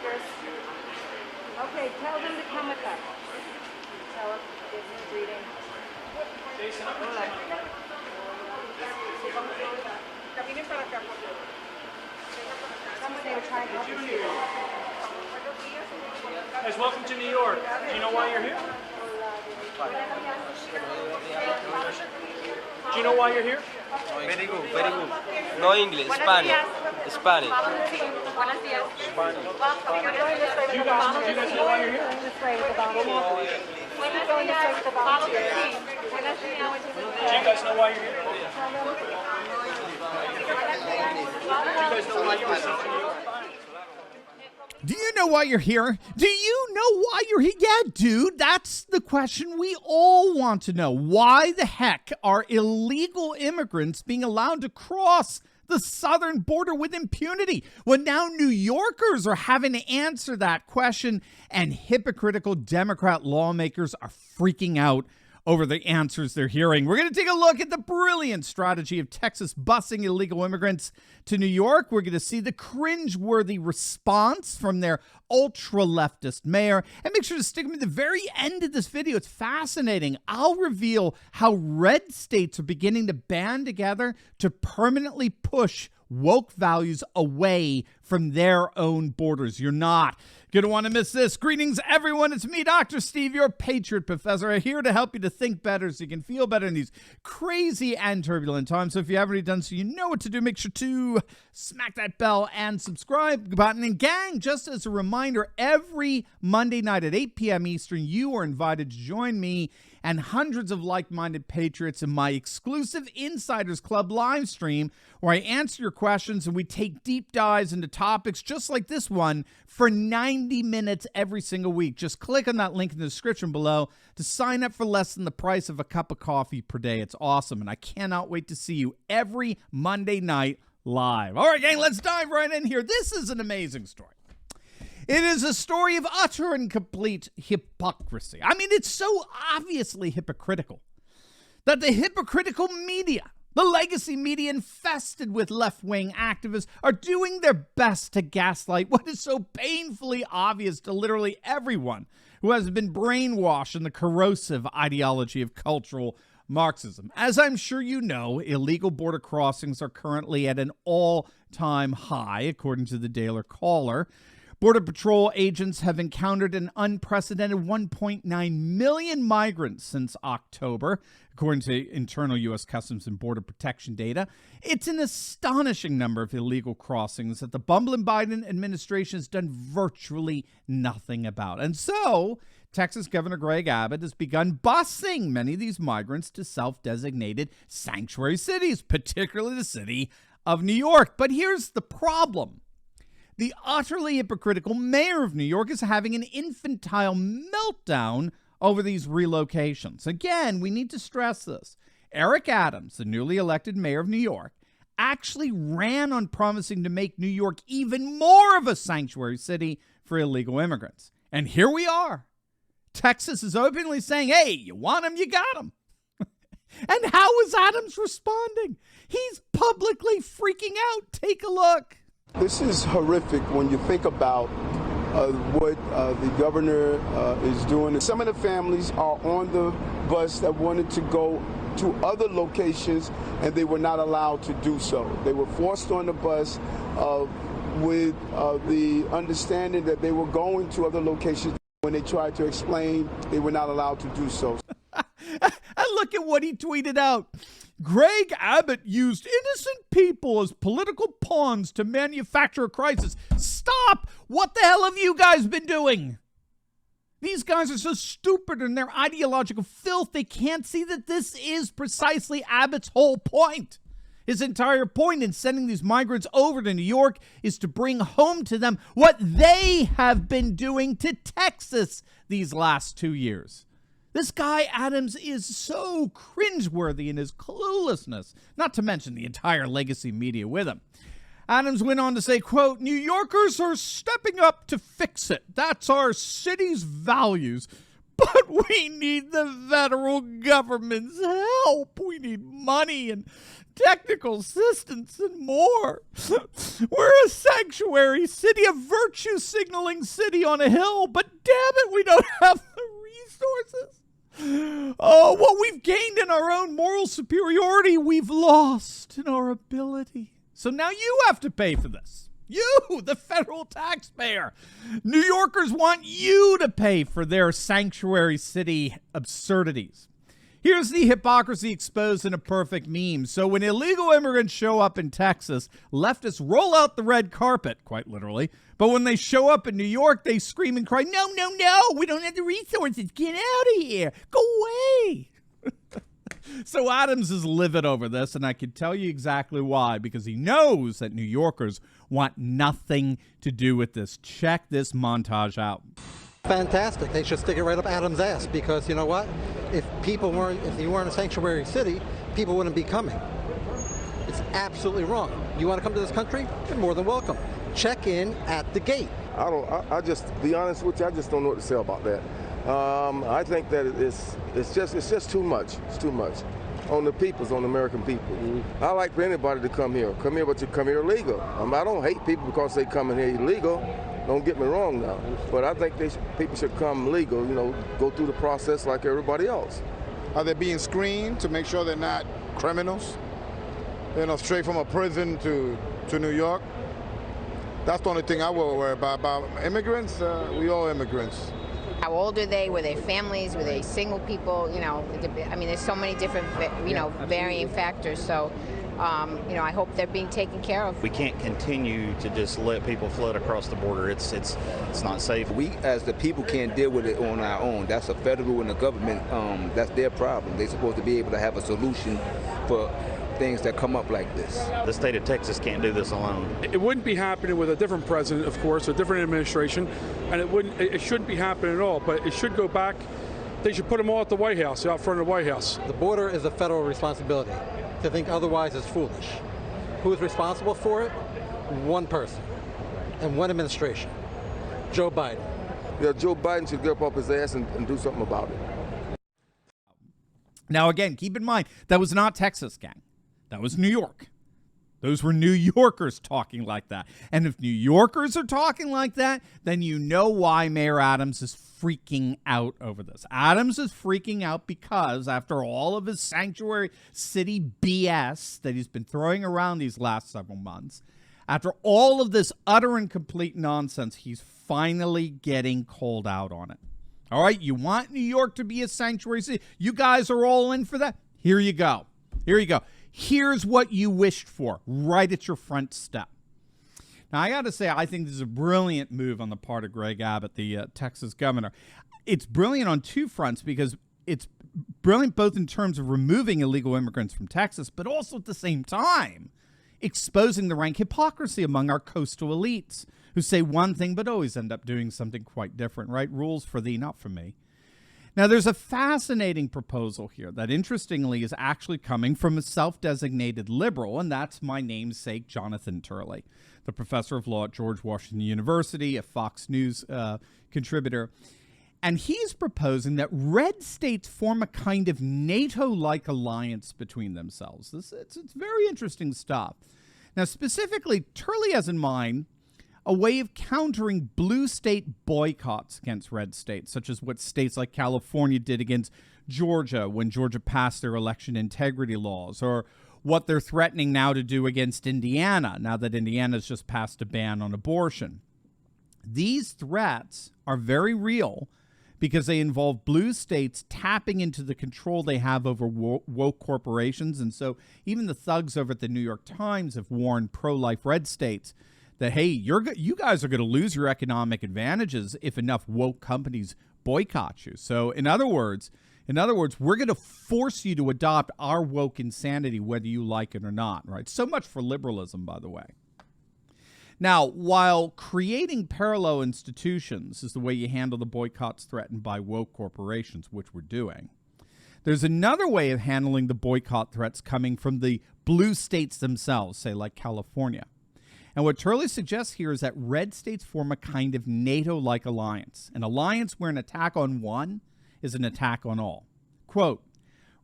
speakers. Okay, tell them to come with us. Tell them, give them a greeting. Someone they were trying to help us here. Guys, welcome to New York. Do you know why you're here? Do you know why you're here? Very good, very good. No English, Spanish. Spanish. Do you guys know why you're here? Going this way with the volunteers. Going this way with the volunteers. Do you guys know why you're here? Do you guys know why you were sent to New York? Do you know why you're here? Do you know why you're here? Yeah, dude, that's the question we all want to know. Why the heck are illegal immigrants being allowed to cross the southern border with impunity? Well, now New Yorkers are having to answer that question, and hypocritical Democrat lawmakers are freaking out over the answers they're hearing. We're going to take a look at the brilliant strategy of Texas busing illegal immigrants to New York. We're going to see the cringeworthy response from their ultra-leftist mayor. And make sure to stick with me at the very end of this video. It's fascinating. I'll reveal how red states are beginning to band together to permanently push woke values away from their own borders. You're not going to want to miss this. Greetings, everyone. It's me, Dr. Steve, your Patriot Professor, here to help you to think better so you can feel better in these crazy and turbulent times. So if you haven't already done so, you know what to do. Make sure to smack that bell and subscribe button. And gang, just as a reminder, every Monday night at 8 p.m. Eastern, you are invited to join me and hundreds of like-minded patriots in my exclusive Insiders Club live stream, where I answer your questions and we take deep dives into topics just like this one for 90 minutes every single week. Just click on that link in the description below to sign up for less than the price of a cup of coffee per day. It's awesome, and I cannot wait to see you every Monday night live. All right, gang, let's dive right in here. This is an amazing story. It is a story of utter and complete hypocrisy. I mean, it's so obviously hypocritical that the hypocritical media, the legacy media infested with left-wing activists, are doing their best to gaslight what is so painfully obvious to literally everyone who has been brainwashed in the corrosive ideology of cultural Marxism. As I'm sure you know, illegal border crossings are currently at an all-time high, according to the Daily Caller. Border Patrol agents have encountered an unprecedented 1.9 million migrants since October, according to internal U.S. Customs and Border Protection data. It's an astonishing number of illegal crossings that the bumbling Biden administration has done virtually nothing about. And so, Texas Governor Greg Abbott has begun busing many of these migrants to self-designated sanctuary cities, particularly the city of New York. But here's the problem. The utterly hypocritical mayor of New York is having an infantile meltdown over these relocations. Again, we need to stress this. Eric Adams, the newly elected mayor of New York, actually ran on promising to make New York even more of a sanctuary city for illegal immigrants. And here we are. Texas is openly saying, hey, you want them, you got them. And how is Adams responding? He's publicly freaking out. Take a look. This is horrific when you think about what the governor is doing. Some of the families are on the bus that wanted to go to other locations, and they were not allowed to do so. They were forced on the bus with the understanding that they were going to other locations. When they tried to explain, they were not allowed to do so. And look at what he tweeted out. Greg Abbott used innocent people as political pawns to manufacture a crisis. Stop! What the hell have you guys been doing? These guys are so stupid in their ideological filth, they can't see that this is precisely Abbott's whole point. His entire point in sending these migrants over to New York is to bring home to them what they have been doing to Texas these last 2 years. This guy, Adams, is so cringeworthy in his cluelessness, not to mention the entire legacy media with him. Adams went on to say, quote, New Yorkers are stepping up to fix it. That's our city's values. But we need the federal government's help. We need money and technical assistance and more. We're a sanctuary city, a virtue signaling city on a hill, but damn it, we don't have the resources. Oh, what we've gained in our own moral superiority, we've lost in our ability. So now you have to pay for this. You, the federal taxpayer. New Yorkers want you to pay for their sanctuary city absurdities. Here's the hypocrisy exposed in a perfect meme. So when illegal immigrants show up in Texas, leftists roll out the red carpet, quite literally. But when they show up in New York, they scream and cry, no, no, no, we don't have the resources. Get out of here. Go away. So Adams is livid over this, and I can tell you exactly why, because he knows that New Yorkers want nothing to do with this. Check this montage out. Fantastic. They should stick it right up Adams' ass, because you know what? If you weren't a sanctuary city, people wouldn't be coming. It's absolutely wrong. You want to come to this country? You're more than welcome. Check in at the gate. I just, to be honest with you, I just don't know what to say about that. I think that it's just too much. It's too much on the peoples, on the American people. I like for anybody to come here, but you come here illegal. I don't hate people because they come in here illegal. Don't get me wrong now, but I think people should come legal. You know, go through the process like everybody else. Are they being screened to make sure they're not criminals? You know, straight from a prison to New York. That's the only thing I will worry about. About immigrants, we all immigrants. How old are they? Were they families? Were they single people? You know, I mean, there's so many different, varying factors. So, I hope they're being taken care of. We can't continue to just let people flood across the border. It's not safe. We, as the people, can't deal with it on our own. That's the federal and the government. That's their problem. They're supposed to be able to have a solution for things that come up like this. The state of Texas can't do this alone. It wouldn't be happening with a different president, of course, a different administration, and it shouldn't be happening at all, but it should go back. They should put them all at the White House, out front of the White House. The border is a federal responsibility. To think otherwise is foolish. Who is responsible for it? One person and one administration, Joe Biden. Yeah, Joe Biden should get up off his ass and do something about it. Now, again, keep in mind, that was not Texas, gang. That was New York. Those were New Yorkers talking like that. And if New Yorkers are talking like that, then you know why Mayor Adams is freaking out over this. Adams is freaking out because after all of his sanctuary city BS that he's been throwing around these last several months, after all of this utter and complete nonsense, he's finally getting called out on it. All right, you want New York to be a sanctuary city? You guys are all in for that? Here you go. Here you go. Here's what you wished for right at your front step. Now, I got to say, I think this is a brilliant move on the part of Greg Abbott, the Texas governor. It's brilliant on two fronts because it's brilliant both in terms of removing illegal immigrants from Texas, but also at the same time exposing the rank hypocrisy among our coastal elites who say one thing but always end up doing something quite different, right? Rules for thee, not for me. Now, there's a fascinating proposal here that, interestingly, is actually coming from a self-designated liberal, and that's my namesake, Jonathan Turley, the professor of law at George Washington University, a Fox News contributor. And he's proposing that red states form a kind of NATO-like alliance between themselves. It's very interesting stuff. Now, specifically, Turley has in mind a way of countering blue state boycotts against red states, such as what states like California did against Georgia when Georgia passed their election integrity laws, or what they're threatening now to do against Indiana, now that Indiana's just passed a ban on abortion. These threats are very real because they involve blue states tapping into the control they have over woke corporations, and so even the thugs over at the New York Times have warned pro-life red states that, hey, you guys are going to lose your economic advantages if enough woke companies boycott you. So in other words, we're going to force you to adopt our woke insanity, whether you like it or not, right? So much for liberalism, by the way. Now, while creating parallel institutions is the way you handle the boycotts threatened by woke corporations, which we're doing, there's another way of handling the boycott threats coming from the blue states themselves, say like California. And what Turley suggests here is that red states form a kind of NATO-like alliance, an alliance where an attack on one is an attack on all. Quote,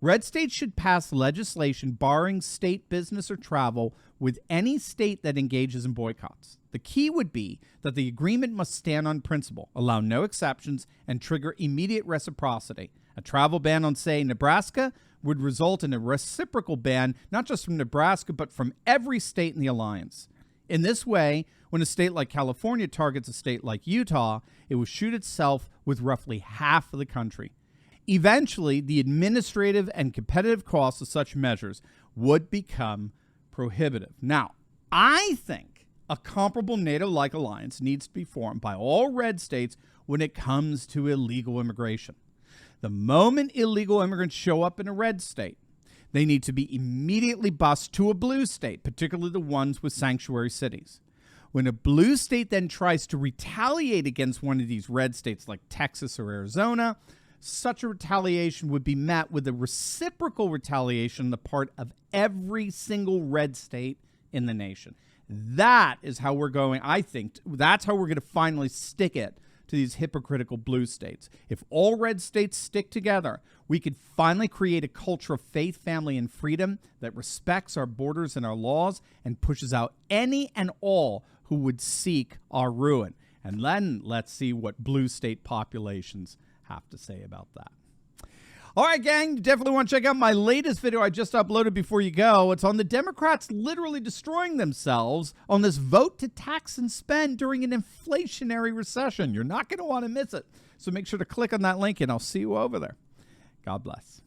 red states should pass legislation barring state business or travel with any state that engages in boycotts. The key would be that the agreement must stand on principle, allow no exceptions, and trigger immediate reciprocity. A travel ban on, say, Nebraska would result in a reciprocal ban, not just from Nebraska, but from every state in the alliance. In this way, when a state like California targets a state like Utah, it will shoot itself with roughly half of the country. Eventually, the administrative and competitive costs of such measures would become prohibitive. Now, I think a comparable NATO-like alliance needs to be formed by all red states when it comes to illegal immigration. The moment illegal immigrants show up in a red state, they need to be immediately bused to a blue state, particularly the ones with sanctuary cities. When a blue state then tries to retaliate against one of these red states like Texas or Arizona, such a retaliation would be met with a reciprocal retaliation on the part of every single red state in the nation. That is how we're going, I think, that's how we're going to finally stick it to these hypocritical blue states. If all red states stick together, we could finally create a culture of faith, family, and freedom that respects our borders and our laws and pushes out any and all who would seek our ruin. And then let's see what blue state populations have to say about that. All right, gang, you definitely want to check out my latest video I just uploaded before you go. It's on the Democrats literally destroying themselves on this vote to tax and spend during an inflationary recession. You're not going to want to miss it. So make sure to click on that link, and I'll see you over there. God bless.